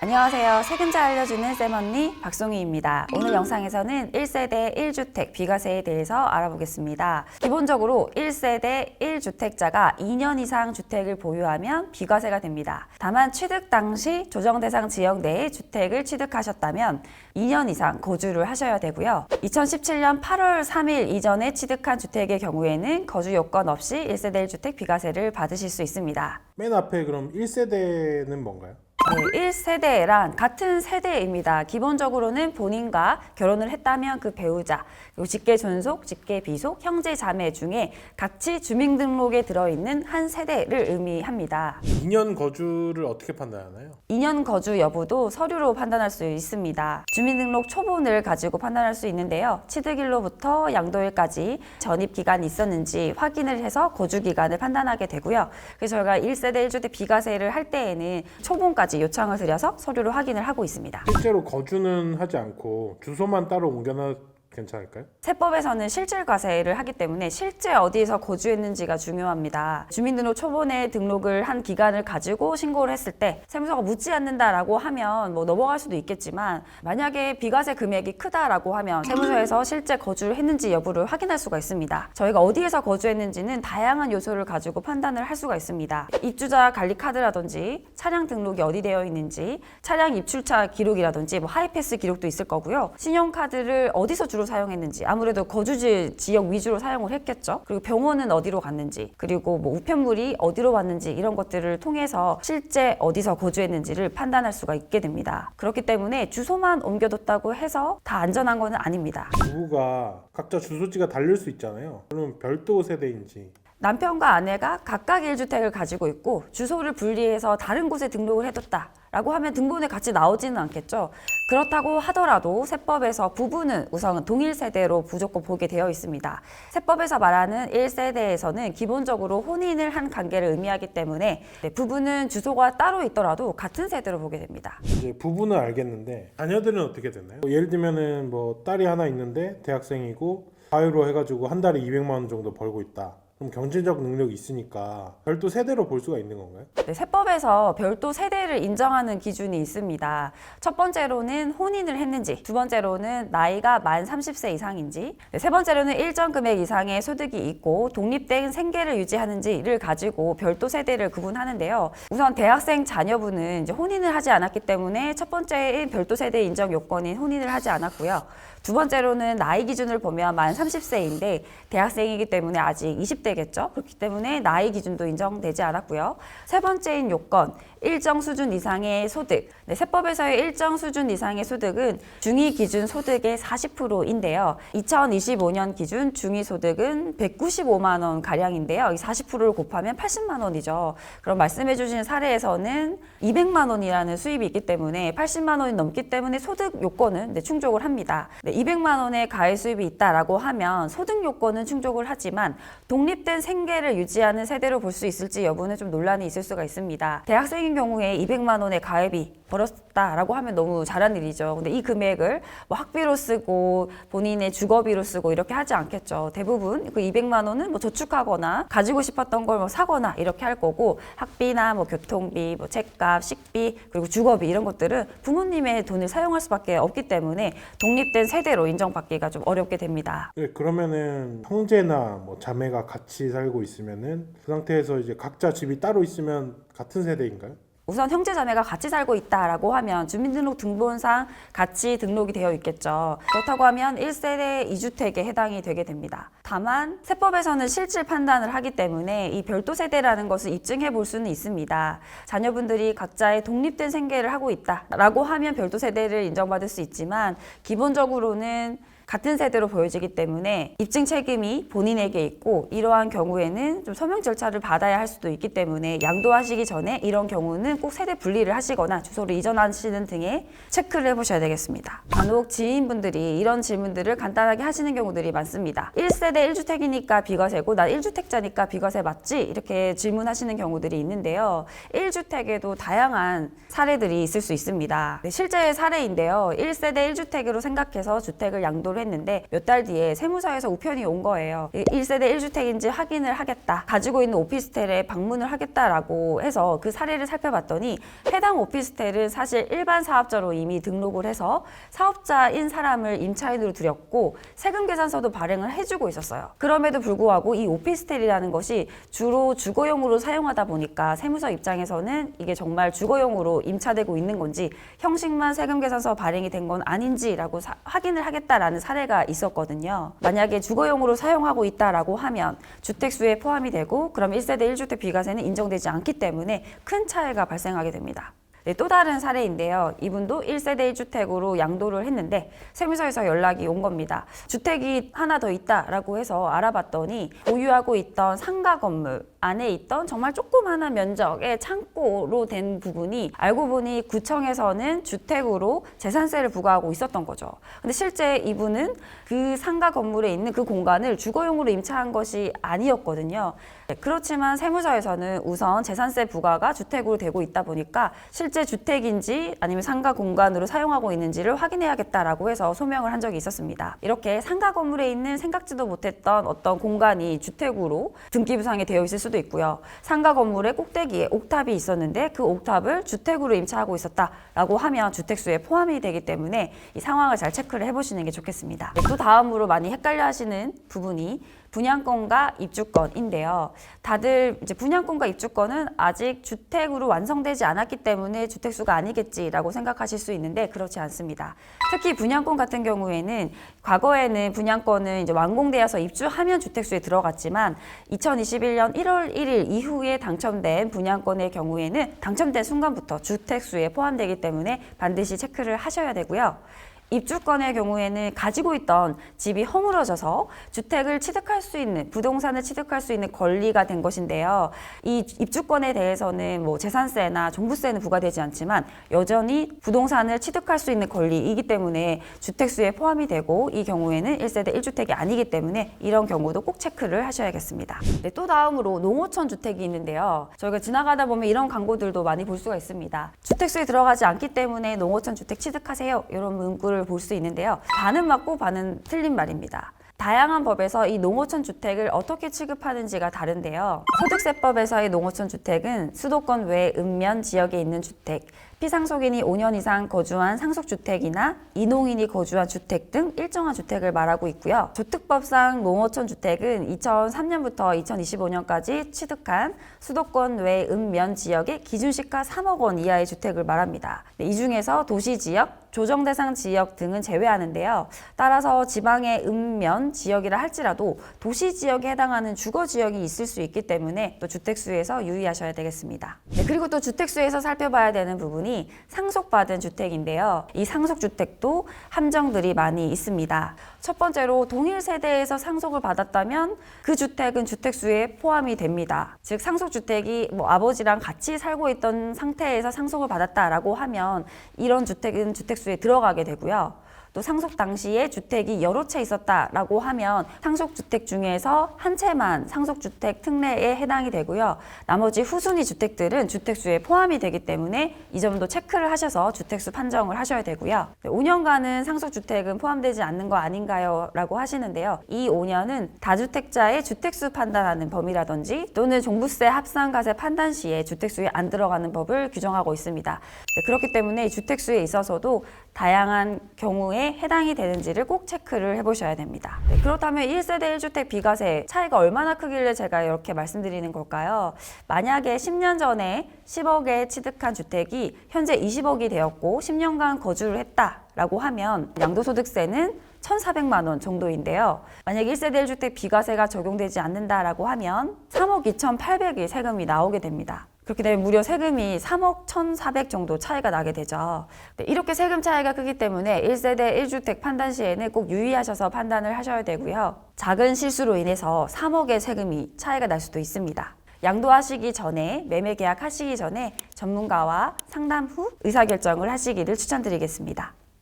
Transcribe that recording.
안녕하세요. 세금잘 알려주는 쌤언니 박송희입니다. 오늘 영상에서는 1세대 1주택 비과세에 대해서 알아보겠습니다. 기본적으로 1세대 1주택자가 2년 이상 주택을 보유하면 비과세가 됩니다. 다만 취득 당시 조정대상 지역 내에 주택을 취득하셨다면 2년 이상 거주를 하셔야 되고요. 2017년 8월 3일 이전에 취득한 주택의 경우에는 거주 요건 없이 1세대 1주택 비과세를 받으실 수 있습니다. 맨 앞에 그럼 1세대는 뭔가요? 네, 1세대란 같은 세대입니다. 기본적으로는 본인과 결혼을 했다면 그 배우자, 그리고 직계 존속, 직계 비속, 형제 자매 중에 같이 주민등록에 들어있는 한 세대를 의미합니다. 2년 거주를 어떻게 판단하나요? 2년 거주 여부도 서류로 판단할 수 있습니다. 주민등록 초본을 가지고 판단할 수 있는데요. 취득일로부터 양도일까지 전입기간이 있었는지 확인을 해서 거주기간을 판단하게 되고요. 그래서 저희가 1세대 1주택 비과세를 할 때에는 초본까지 요청을 드려서 서류로 확인을 하고 있습니다. 실제로 거주는 하지 않고 주소만 따로 옮겨놔 괜찮을까요? 세법에서는 실질과세를 하기 때문에 실제 어디에서 거주했는지가 중요합니다. 주민등록 초본에 등록을 한 기간을 가지고 신고를 했을 때 세무서가 묻지 않는다라고 하면 넘어갈 수도 있겠지만, 만약에 비과세 금액이 크다라고 하면 세무서에서 실제 거주를 했는지 여부를 확인할 수가 있습니다. 저희가 어디에서 거주했는지는 다양한 요소를 가지고 판단을 할 수가 있습니다. 입주자 관리카드라든지 차량 등록이 어디 되어 있는지, 차량 입출차 기록이라든지 하이패스 기록도 있을 거고요. 신용카드를 어디서 주로 사용했는지, 아무래도 거주지 지역 위주로 사용을 했겠죠. 그리고 병원은 어디로 갔는지, 그리고 우편물이 어디로 왔는지, 이런 것들을 통해서 실제 어디서 거주했는지를 판단할 수가 있게 됩니다. 그렇기 때문에 주소만 옮겨뒀다고 해서 다 안전한 것은 아닙니다. 부부가 각자 주소지가 다를 수 있잖아요. 그러면 별도 세대인지. 남편과 아내가 각각 1주택을 가지고 있고 주소를 분리해서 다른 곳에 등록을 해뒀다 라고 하면 등본에 같이 나오지는 않겠죠. 그렇다고 하더라도 세법에서 부부는 우선 동일 세대로 무조건 보게 되어 있습니다. 세법에서 말하는 1세대에서는 기본적으로 혼인을 한 관계를 의미하기 때문에 부부는 주소가 따로 있더라도 같은 세대로 보게 됩니다. 이제 부부는 알겠는데 자녀들은 어떻게 되나요? 예를 들면은 딸이 하나 있는데 대학생이고 사유로 해가지고 한 달에 200만 원 정도 벌고 있다. 그럼 경제적 능력이 있으니까 별도 세대로 볼 수가 있는 건가요? 네, 세법에서 별도 세대를 인정하는 기준이 있습니다. 첫 번째로는 혼인을 했는지, 두 번째로는 나이가 만 30세 이상인지, 세 번째로는 일정 금액 이상의 소득이 있고 독립된 생계를 유지하는지를 가지고 별도 세대를 구분하는데요. 우선 대학생 자녀분은 이제 혼인을 하지 않았기 때문에 첫 번째인 별도 세대 인정 요건인 혼인을 하지 않았고요. 두 번째로는 나이 기준을 보면 만 30세인데 대학생이기 때문에 아직 20대겠죠. 그렇기 때문에 나이 기준도 인정되지 않았고요. 세 번째인 요건, 일정 수준 이상의 소득. 세법에서의 일정 수준 이상의 소득은 중위 기준 소득의 40%인데요. 2025년 기준 중위 소득은 195만 원 가량인데요. 이 40%를 곱하면 80만 원이죠. 그럼 말씀해 주신 사례에서는 200만 원이라는 수입이 있기 때문에 80만 원이 넘기 때문에 소득 요건은 충족을 합니다. 200만 원의 가해 수입이 있다라고 하면 소득 요건은 충족을 하지만 독립된 생계를 유지하는 세대로 볼 수 있을지 여부는 좀 논란이 있을 수가 있습니다. 대학생인 경우에 200만 원의 가해비 벌었다라고 하면 너무 잘한 일이죠. 근데 이 금액을 학비로 쓰고 본인의 주거비로 쓰고 이렇게 하지 않겠죠. 대부분 그 200만 원은 저축하거나 가지고 싶었던 걸 사거나 이렇게 할 거고, 학비나 교통비, 책값, 식비, 그리고 주거비 이런 것들은 부모님의 돈을 사용할 수밖에 없기 때문에 독립된 세대로 인정받기가 좀 어렵게 됩니다. 네, 그러면은 형제나 자매가 같이 살고 있으면은 그 상태에서 이제 각자 집이 따로 있으면 같은 세대인가요? 우선 형제자매가 같이 살고 있다라고 하면 주민등록 등본상 같이 등록이 되어 있겠죠. 그렇다고 하면 1세대 2주택에 해당이 되게 됩니다. 다만 세법에서는 실질 판단을 하기 때문에 이 별도 세대라는 것을 입증해 볼 수는 있습니다. 자녀분들이 각자의 독립된 생계를 하고 있다라고 하면 별도 세대를 인정받을 수 있지만, 기본적으로는 같은 세대로 보여지기 때문에 입증 책임이 본인에게 있고, 이러한 경우에는 좀 서명 절차를 받아야 할 수도 있기 때문에 양도하시기 전에 이런 경우는 꼭 세대 분리를 하시거나 주소를 이전하시는 등의 체크를 해보셔야 되겠습니다. 간혹 지인분들이 이런 질문들을 간단하게 하시는 경우들이 많습니다. 1세대 1주택이니까 비과세고 난 1주택자니까 비과세 맞지? 이렇게 질문하시는 경우들이 있는데요. 1주택에도 다양한 사례들이 있을 수 있습니다. 실제 사례인데요. 1세대 1주택으로 생각해서 주택을 양도를 양도를 했는데 몇 달 뒤에 세무서에서 우편이 온 거예요. 1세대 1주택인지 확인을 하겠다. 가지고 있는 오피스텔에 방문을 하겠다라고 해서 그 사례를 살펴봤더니 해당 오피스텔은 사실 일반 사업자로 이미 등록을 해서 사업자인 사람을 임차인으로 들였고 세금 계산서도 발행을 해주고 있었어요. 그럼에도 불구하고 이 오피스텔이라는 것이 주로 주거용으로 사용하다 보니까 세무서 입장에서는 이게 정말 주거용으로 임차되고 있는 건지 형식만 세금 계산서 발행이 된 건 아닌지라고 확인을 하겠다라는 사례가 있었거든요. 만약에 주거용으로 사용하고 있다라고 하면 주택수에 포함이 되고 그럼 1세대 1주택 비과세는 인정되지 않기 때문에 큰 차이가 발생하게 됩니다. 네, 또 다른 사례인데요. 이분도 1세대 1주택으로 양도를 했는데 세무서에서 연락이 온 겁니다. 주택이 하나 더 있다라고 해서 알아봤더니 보유하고 있던 상가 건물 안에 있던 정말 조그마한 면적의 창고로 된 부분이 알고 보니 구청에서는 주택으로 재산세를 부과하고 있었던 거죠. 근데 실제 이분은 그 상가 건물에 있는 그 공간을 주거용으로 임차한 것이 아니었거든요. 그렇지만 세무서에서는 우선 재산세 부과가 주택으로 되고 있다 보니까 실제 주택인지 아니면 상가 공간으로 사용하고 있는지를 확인해야겠다라고 해서 소명을 한 적이 있었습니다. 이렇게 상가 건물에 있는 생각지도 못했던 어떤 공간이 주택으로 등기부상에 되어 있을 수도 있고요. 상가 건물의 꼭대기에 옥탑이 있었는데 그 옥탑을 주택으로 임차하고 있었다라고 하면 주택수에 포함이 되기 때문에 이 상황을 잘 체크를 해보시는 게 좋겠습니다. 또 다음으로 많이 헷갈려 하시는 부분이 분양권과 입주권인데요. 다들 이제 분양권과 입주권은 아직 주택으로 완성되지 않았기 때문에 주택수가 아니겠지라고 생각하실 수 있는데 그렇지 않습니다. 특히 분양권 같은 경우에는 과거에는 분양권은 이제 완공되어서 입주하면 주택수에 들어갔지만 2021년 1월 1일 이후에 당첨된 분양권의 경우에는 당첨된 순간부터 주택수에 포함되기 때문에 반드시 체크를 하셔야 되고요. 입주권의 경우에는 가지고 있던 집이 허물어져서 주택을 취득할 수 있는, 부동산을 취득할 수 있는 권리가 된 것인데요. 이 입주권에 대해서는 뭐 재산세나 종부세는 부과되지 않지만 여전히 부동산을 취득할 수 있는 권리이기 때문에 주택수에 포함이 되고 이 경우에는 1세대 1주택이 아니기 때문에 이런 경우도 꼭 체크를 하셔야겠습니다. 네, 또 다음으로 농어촌 주택이 있는데요. 저희가 지나가다 보면 이런 광고들도 많이 볼 수가 있습니다. 주택수에 들어가지 않기 때문에 농어촌 주택 취득하세요. 이런 문구를 볼 수 있는데요. 반은 맞고 반은 틀린 말입니다. 다양한 법에서 이 농어촌 주택을 어떻게 취급하는지가 다른데요. 소득세법에서의 농어촌 주택은 수도권 외 읍면 지역에 있는 주택, 피상속인이 5년 이상 거주한 상속주택이나 이농인이 거주한 주택 등 일정한 주택을 말하고 있고요. 조특법상 농어촌 주택은 2003년부터 2025년까지 취득한 수도권 외 읍면 지역의 기준시가 3억 원 이하의 주택을 말합니다. 이 중에서 도시지역, 조정대상 지역 등은 제외하는데요. 따라서 지방의 읍면 지역이라 할지라도 도시지역에 해당하는 주거지역이 있을 수 있기 때문에 또 주택수에서 유의하셔야 되겠습니다. 네, 그리고 또 주택수에서 살펴봐야 되는 부분이 상속받은 주택인데요. 이 상속주택도 함정들이 많이 있습니다. 첫 번째로 동일 세대에서 상속을 받았다면 그 주택은 주택수에 포함이 됩니다. 즉 상속주택이 아버지랑 같이 살고 있던 상태에서 상속을 받았다라고 하면 이런 주택은 주택수에 들어가게 되고요. 또 상속 당시에 주택이 여러 채 있었다라고 하면 상속주택 중에서 한 채만 상속주택 특례에 해당이 되고요. 나머지 후순위 주택들은 주택수에 포함이 되기 때문에 이 점도 체크를 하셔서 주택수 판정을 하셔야 되고요. 5년간은 상속주택은 포함되지 않는 거 아닌가요? 라고 하시는데요. 이 5년은 다주택자의 주택수 판단하는 범위라든지 또는 종부세 합산과세 판단 시에 주택수에 안 들어가는 법을 규정하고 있습니다. 그렇기 때문에 주택수에 있어서도 다양한 경우에 해당이 되는지를 꼭 체크를 해보셔야 됩니다. 네, 그렇다면 1세대 1주택 비과세 차이가 얼마나 크길래 제가 이렇게 말씀드리는 걸까요? 만약에 10년 전에 10억에 취득한 주택이 현재 20억이 되었고 10년간 거주를 했다라고 하면 양도소득세는 1,400만 원 정도인데요. 만약 1세대 1주택 비과세가 적용되지 않는다라고 하면 3억 2,800의 세금이 나오게 됩니다. 그렇게 되면 무려 세금이 3억 1,400 정도 차이가 나게 되죠. 이렇게 세금 차이가 크기 때문에 1세대 1주택 판단 시에는 꼭 유의하셔서 판단을 하셔야 되고요. 작은 실수로 인해서 3억의 세금이 차이가 날 수도 있습니다. 양도하시기 전에, 매매 계약 하시기 전에 전문가와 상담 후 의사결정을 하시기를 추천드리겠습니다.